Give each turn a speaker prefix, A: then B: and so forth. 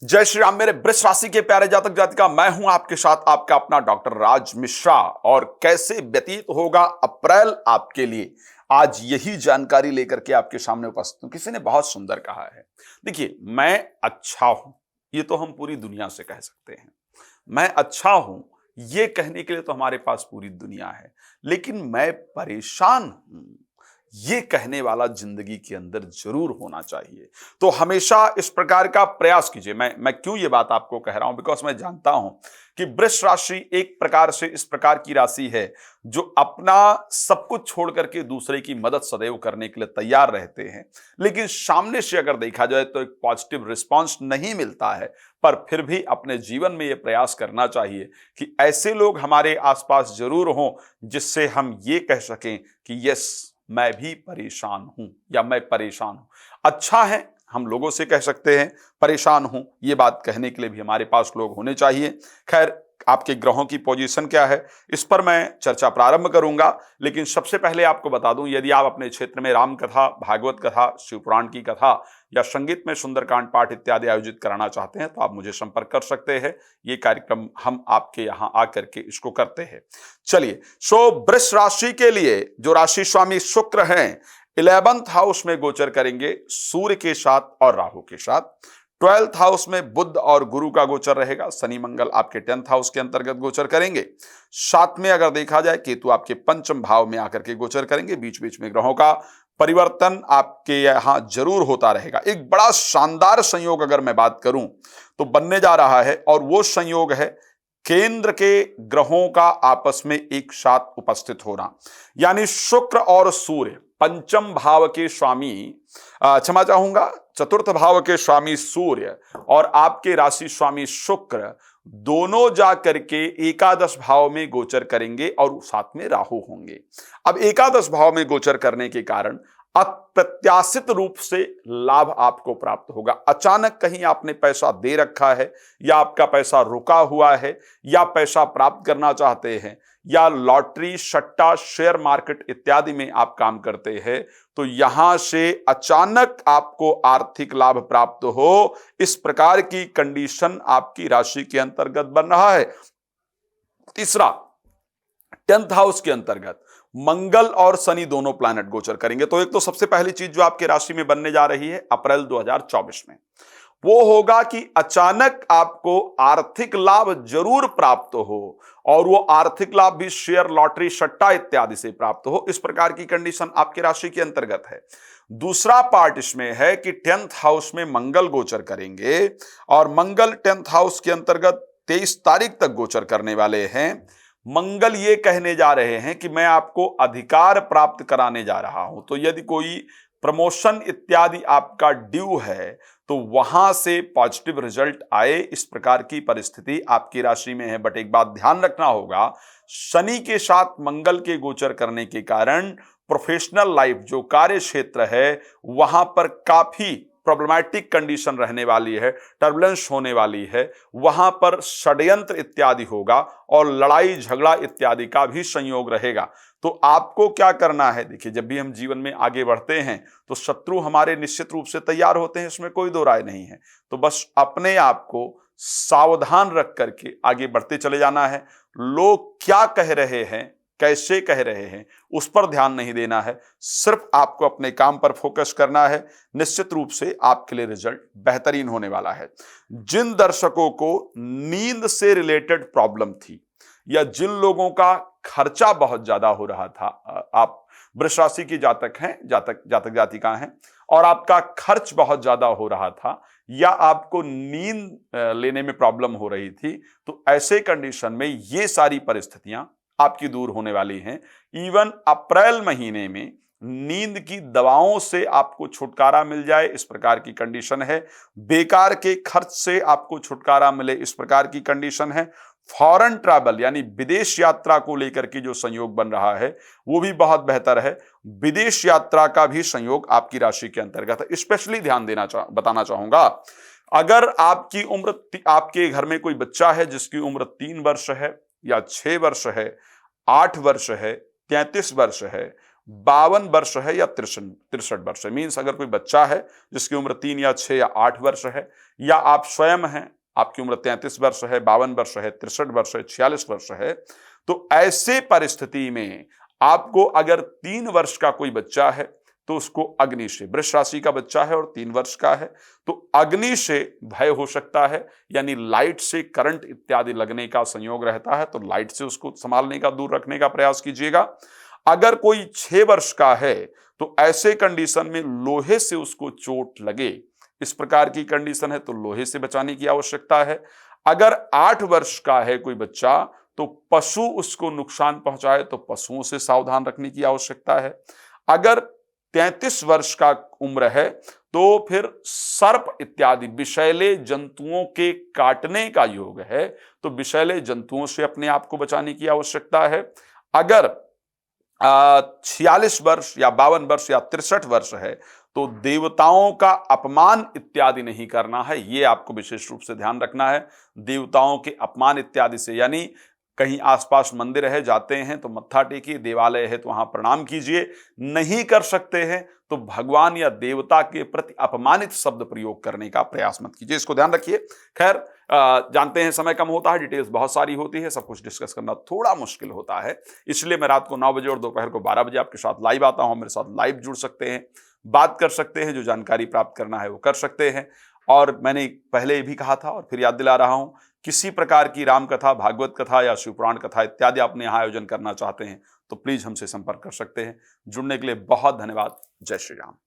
A: जय श्री राम मेरे वृष राशि के प्यारे जातक जातिका, मैं हूं आपके साथ आपका अपना डॉक्टर राज मिश्रा। और कैसे व्यतीत होगा अप्रैल आपके लिए, आज यही जानकारी लेकर के आपके सामने उपस्थित हूं। किसी ने बहुत सुंदर कहा है, देखिए मैं अच्छा हूं, ये तो हम पूरी दुनिया से कह सकते हैं। मैं अच्छा हूं, ये कहने के लिए तो हमारे पास पूरी दुनिया है, लेकिन मैं परेशान हूं, ये कहने वाला जिंदगी के अंदर जरूर होना चाहिए। तो हमेशा इस प्रकार का प्रयास कीजिए। मैं क्यों ये बात आपको कह रहा हूं, बिकॉज मैं जानता हूं कि वृष राशि एक प्रकार से इस प्रकार की राशि है जो अपना सब कुछ छोड़ करके दूसरे की मदद सदैव करने के लिए तैयार रहते हैं, लेकिन सामने से अगर देखा जाए तो एक पॉजिटिव रिस्पांस नहीं मिलता है। पर फिर भी अपने जीवन में यह प्रयास करना चाहिए कि ऐसे लोग हमारे आसपास जरूर हों जिससे हम ये कह सकें कि यस, मैं भी परेशान हूं या मैं परेशान हूं। अच्छा है, हम लोगों से कह सकते हैं, परेशान हूं ये बात कहने के लिए भी हमारे पास लोग होने चाहिए। खैर, आपके ग्रहों की पोजीशन क्या है इस पर मैं चर्चा प्रारंभ करूंगा, लेकिन सबसे पहले आपको बता दूं, यदि आप अपने क्षेत्र में राम कथा, भागवत कथा, शिवपुराण की कथा या संगीत में सुंदरकांड पाठ इत्यादि आयोजित कराना चाहते हैं तो आप मुझे संपर्क कर सकते हैं। ये कार्यक्रम हम आपके यहां आकर के इसको करते हैं। चलिए, वृष राशि के लिए जो राशि स्वामी शुक्र हैं 11th हाउस में गोचर करेंगे, सूर्य के साथ और राहु के साथ। 12th हाउस में बुध और गुरु का गोचर रहेगा। शनि मंगल आपके 10th हाउस के अंतर्गत गोचर करेंगे। साथ में अगर देखा जाए केतु आपके पंचम भाव में आकर के गोचर करेंगे। बीच बीच में ग्रहों का परिवर्तन आपके यहां जरूर होता रहेगा। एक बड़ा शानदार संयोग अगर मैं बात करूं तो बनने जा रहा है, और वो संयोग है केंद्र के ग्रहों का आपस में एक साथ उपस्थित होना, यानी शुक्र और सूर्य पंचम भाव के स्वामी, क्षमा चाहूंगा, चतुर्थ भाव के स्वामी सूर्य और आपके राशि स्वामी शुक्र दोनों जाकर के एकादश भाव में गोचर करेंगे और साथ में राहु होंगे। अब एकादश भाव में गोचर करने के कारण अप्रत्याशित रूप से लाभ आपको प्राप्त होगा। अचानक कहीं आपने पैसा दे रखा है, या आपका पैसा रुका हुआ है, या पैसा प्राप्त करना चाहते हैं, या लॉटरी, सट्टा, शेयर मार्केट इत्यादि में आप काम करते हैं, तो यहां से अचानक आपको आर्थिक लाभ प्राप्त हो, इस प्रकार की कंडीशन आपकी राशि के अंतर्गत बन रहा है। तीसरा, 10th हाउस के अंतर्गत मंगल और शनि दोनों प्लैनेट गोचर करेंगे। तो एक तो सबसे पहली चीज जो आपके राशि में बनने जा रही है अप्रैल 2024 में, वो होगा कि अचानक आपको आर्थिक लाभ जरूर प्राप्त हो, और वो आर्थिक लाभ भी शेयर, लॉटरी, सट्टा इत्यादि से प्राप्त हो। इस प्रकार की कंडीशन आपकी राशि के अंतर्गत है। दूसरा पार्ट इसमें है कि 10th हाउस में मंगल गोचर करेंगे, और मंगल 10th हाउस के अंतर्गत 23 तारीख तक गोचर करने वाले हैं। मंगल ये कहने जा रहे हैं कि मैं आपको अधिकार प्राप्त कराने जा रहा हूं। तो यदि कोई प्रमोशन इत्यादि आपका ड्यू है तो वहां से पॉजिटिव रिजल्ट आए, इस प्रकार की परिस्थिति आपकी राशि में है। बट एक बात ध्यान रखना होगा, शनि के साथ मंगल के गोचर करने के कारण प्रोफेशनल लाइफ, जो कार्य क्षेत्र है, वहां पर काफी प्रॉब्लमैटिक कंडीशन रहने वाली है, टर्बुलेंस होने वाली है। वहां पर षड्यंत्र इत्यादि होगा और लड़ाई झगड़ा इत्यादि का भी संयोग रहेगा। तो आपको क्या करना है, देखिए, जब भी हम जीवन में आगे बढ़ते हैं तो शत्रु हमारे निश्चित रूप से तैयार होते हैं, इसमें कोई दो राय नहीं है। तो बस अपने आप को सावधान रख करके आगे बढ़ते चले जाना है। लोग क्या कह रहे हैं, कैसे कह रहे हैं, उस पर ध्यान नहीं देना है। सिर्फ आपको अपने काम पर फोकस करना है। निश्चित रूप से आपके लिए रिजल्ट बेहतरीन होने वाला है। जिन दर्शकों को नींद से रिलेटेड प्रॉब्लम थी, या जिन लोगों का खर्चा बहुत ज्यादा हो रहा था, आप वृष राशि की जातक हैं, जातक जातिका हैं, और आपका खर्च बहुत ज्यादा हो रहा था, या आपको नींद लेने में प्रॉब्लम हो रही थी, तो ऐसे कंडीशन में ये सारी परिस्थितियां आपकी दूर होने वाली हैं। इवन अप्रैल महीने में नींद की दवाओं से आपको छुटकारा मिल जाए, इस प्रकार की कंडीशन है। बेकार के खर्च से आपको छुटकारा मिले, इस प्रकार की कंडीशन है। फॉरेन ट्रैवल यानी विदेश यात्रा को लेकर के जो संयोग बन रहा है वो भी बहुत बेहतर है। विदेश यात्रा का भी संयोग आपकी राशि के अंतर्गत है। स्पेशली ध्यान बताना चाहूंगा, अगर आपकी उम्र, आपके घर में कोई बच्चा है जिसकी उम्र 3 वर्ष है, या 6 वर्ष है, 8 वर्ष है, 33 वर्ष है, 52 वर्ष है या 63 वर्ष है। मीन्स अगर कोई बच्चा है जिसकी उम्र 3 या 6 या 8 वर्ष है, या आप स्वयं हैं, आपकी उम्र 33 वर्ष है, 52 वर्ष है, 63 वर्ष है, 46 वर्ष है, तो ऐसे परिस्थिति में आपको अगर 3 वर्ष का कोई बच्चा है तो उसको अग्नि से, वृष राशि का बच्चा है और 3 वर्ष का है तो अग्नि से भय हो सकता है, यानी लाइट से करंट इत्यादि लगने का संयोग रहता है, तो लाइट से उसको संभालने का, दूर रखने का प्रयास कीजिएगा। अगर कोई 6 वर्ष का है तो ऐसे कंडीशन में लोहे से उसको चोट लगे, इस प्रकार की कंडीशन है तो लोहे से बचाने की आवश्यकता है। अगर 8 वर्ष का है कोई बच्चा तो पशु उसको नुकसान पहुंचाए तो पशुओं से सावधान रखने की आवश्यकता है। अगर 33 वर्ष का उम्र है तो फिर सर्प इत्यादि विषैले जंतुओं के काटने का योग है, तो विषैले जंतुओं से अपने आप को बचाने की आवश्यकता है। अगर 46 वर्ष या 52 वर्ष या 63 वर्ष है तो देवताओं का अपमान इत्यादि नहीं करना है, ये आपको विशेष रूप से ध्यान रखना है। देवताओं के अपमान इत्यादि से, यानी कहीं आसपास मंदिर है, जाते हैं तो मत्था टेकिए, देवालय है तो वहां प्रणाम कीजिए, नहीं कर सकते हैं तो भगवान या देवता के प्रति अपमानित शब्द प्रयोग करने का प्रयास मत कीजिए, इसको ध्यान रखिए। खैर, जानते हैं समय कम होता है, डिटेल्स बहुत सारी होती है, सब कुछ डिस्कस करना थोड़ा मुश्किल होता है, इसलिए मैं रात को 9 बजे और दोपहर को 12 बजे आपके साथ लाइव आता हूं। मेरे साथ लाइव जुड़ सकते हैं, बात कर सकते हैं, जो जानकारी प्राप्त करना है वो कर सकते हैं। और मैंने पहले भी कहा था और फिर याद दिला रहा हूं, किसी प्रकार की राम कथा, भागवत कथा या शिवपुराण कथा इत्यादि आपने यहाँ आयोजन करना चाहते हैं तो प्लीज हमसे संपर्क कर सकते हैं। जुड़ने के लिए बहुत धन्यवाद। जय श्री राम।